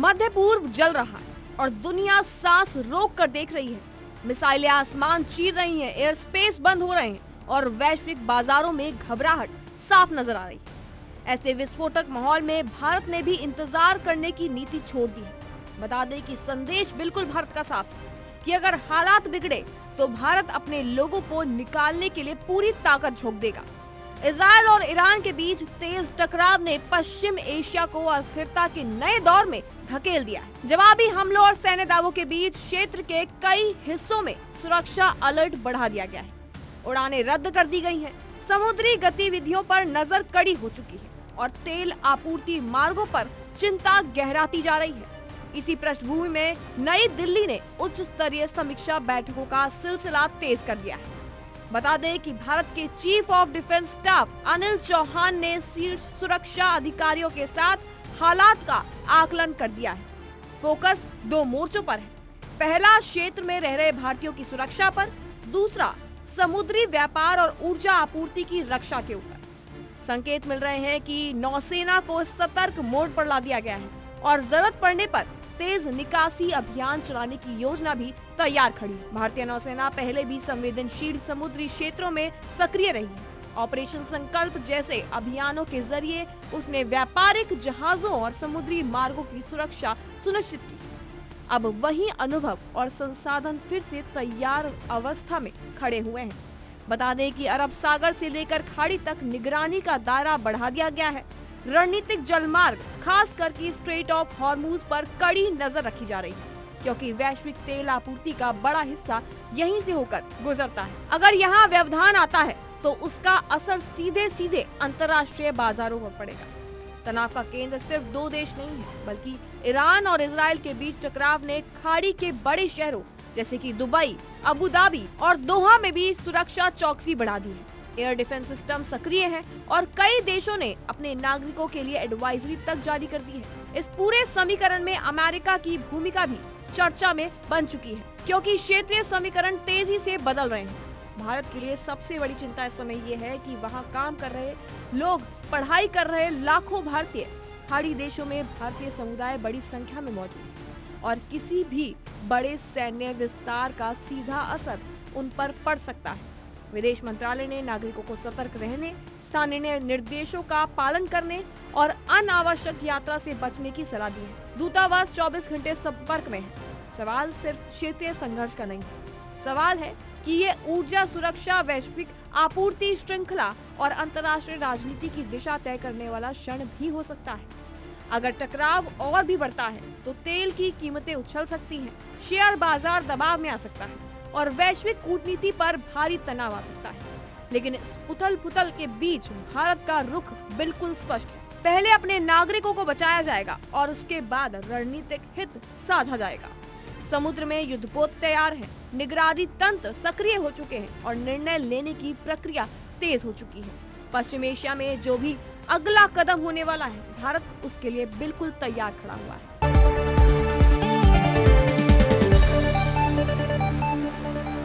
मध्य पूर्व जल रहा है और दुनिया सांस रोक कर देख रही है। मिसाइलें आसमान चीर रही हैं, एयर स्पेस बंद हो रहे हैं और वैश्विक बाजारों में घबराहट साफ नजर आ रही है। ऐसे विस्फोटक माहौल में भारत ने भी इंतजार करने की नीति छोड़ दी है। बता दें कि संदेश बिल्कुल भारत का साफ है कि अगर हालात बिगड़े तो भारत अपने लोगों को निकालने के लिए पूरी ताकत झोंक देगा। इजरायल और ईरान के बीच तेज टकराव ने पश्चिम एशिया को अस्थिरता के नए दौर में धकेल दिया है। जवाबी हमलों और सैन्य दावों के बीच क्षेत्र के कई हिस्सों में सुरक्षा अलर्ट बढ़ा दिया गया है। उड़ानें रद्द कर दी गई हैं, समुद्री गतिविधियों पर नजर कड़ी हो चुकी है और तेल आपूर्ति मार्गों पर चिंता गहराती जा रही है। इसी पृष्ठभूमि में नई दिल्ली ने उच्च स्तरीय समीक्षा बैठकों का सिलसिला तेज कर दिया है। बता दें कि भारत के chief of defence staff Anil Chauhan ने शीर्ष सुरक्षा अधिकारियों के साथ हालात का आकलन कर दिया है। फोकस दो मोर्चों पर है। पहला क्षेत्र में रह रहे भारतीयों की सुरक्षा पर, दूसरा समुद्री व्यापार और ऊर्जा आपूर्ति की रक्षा के ऊपर। संकेत मिल रहे हैं कि नौसेना को सतर्क मोड पर ला दिया गया है और जरूरत पड़ने पर तेज निकासी अभियान चलाने की योजना भी तैयार खड़ी है। भारतीय नौसेना पहले भी संवेदनशील समुद्री क्षेत्रों में सक्रिय रही है। ऑपरेशन संकल्प जैसे अभियानों के जरिए उसने व्यापारिक जहाजों और समुद्री मार्गों की सुरक्षा सुनिश्चित की। अब वही अनुभव और संसाधन फिर से तैयार अवस्था में खड़े हुए हैं। बता दें कि अरब सागर से लेकर खाड़ी तक निगरानी का दायरा बढ़ा दिया गया है। रणनीतिक जलमार्ग खास करके स्ट्रेट ऑफ हॉर्मूज पर कड़ी नजर रखी जा रही है, क्योंकि वैश्विक तेल आपूर्ति का बड़ा हिस्सा यहीं से होकर गुजरता है। अगर यहाँ व्यवधान आता है तो उसका असर सीधे सीधे अंतर्राष्ट्रीय बाजारों पर पड़ेगा। तनाव का केंद्र सिर्फ दो देश नहीं है, बल्कि ईरान और इजराइल के बीच टकराव ने खाड़ी के बड़े शहरों जैसे कि दुबई, अबू धाबी और दोहा में भी सुरक्षा चौकसी बढ़ा दी है। एयर डिफेंस सिस्टम सक्रिय है और कई देशों ने अपने नागरिकों के लिए एडवाइजरी तक जारी कर दी है। इस पूरे समीकरण में अमेरिका की भूमिका भी चर्चा में बन चुकी है, क्योंकि क्षेत्रीय समीकरण तेजी से बदल रहे हैं। भारत के लिए सबसे बड़ी चिंता इस समय ये है कि वहाँ काम कर रहे लोग, पढ़ाई कर रहे लाखों भारतीय खाड़ी देशों में भारतीय समुदाय बड़ी संख्या में मौजूद है और किसी भी बड़े सैन्य विस्तार का सीधा असर उन पर पड़ सकता है। विदेश मंत्रालय ने नागरिकों को सतर्क रहने, स्थानीय निर्देशों का पालन करने और अनावश्यक यात्रा से बचने की सलाह दी है। दूतावास 24 घंटे संपर्क में है। सवाल सिर्फ क्षेत्रीय संघर्ष का नहीं है, सवाल है कि ये ऊर्जा सुरक्षा, वैश्विक आपूर्ति श्रृंखला और अंतर्राष्ट्रीय राजनीति की दिशा तय करने वाला क्षण भी हो सकता है। अगर टकराव और भी बढ़ता है तो तेल की कीमतें उछल सकती हैं, शेयर बाजार दबाव में आ सकता है और वैश्विक कूटनीति पर भारी तनाव आ सकता है। लेकिन इस उथल-पुथल के बीच भारत का रुख बिल्कुल स्पष्ट है। पहले अपने नागरिकों को बचाया जाएगा और उसके बाद रणनीतिक हित साधा जाएगा। समुद्र में युद्धपोत तैयार है, निगरानी तंत्र सक्रिय हो चुके हैं और निर्णय लेने की प्रक्रिया तेज हो चुकी है। पश्चिम एशिया में जो भी अगला कदम होने वाला है, भारत उसके लिए बिल्कुल तैयार खड़ा हुआ है।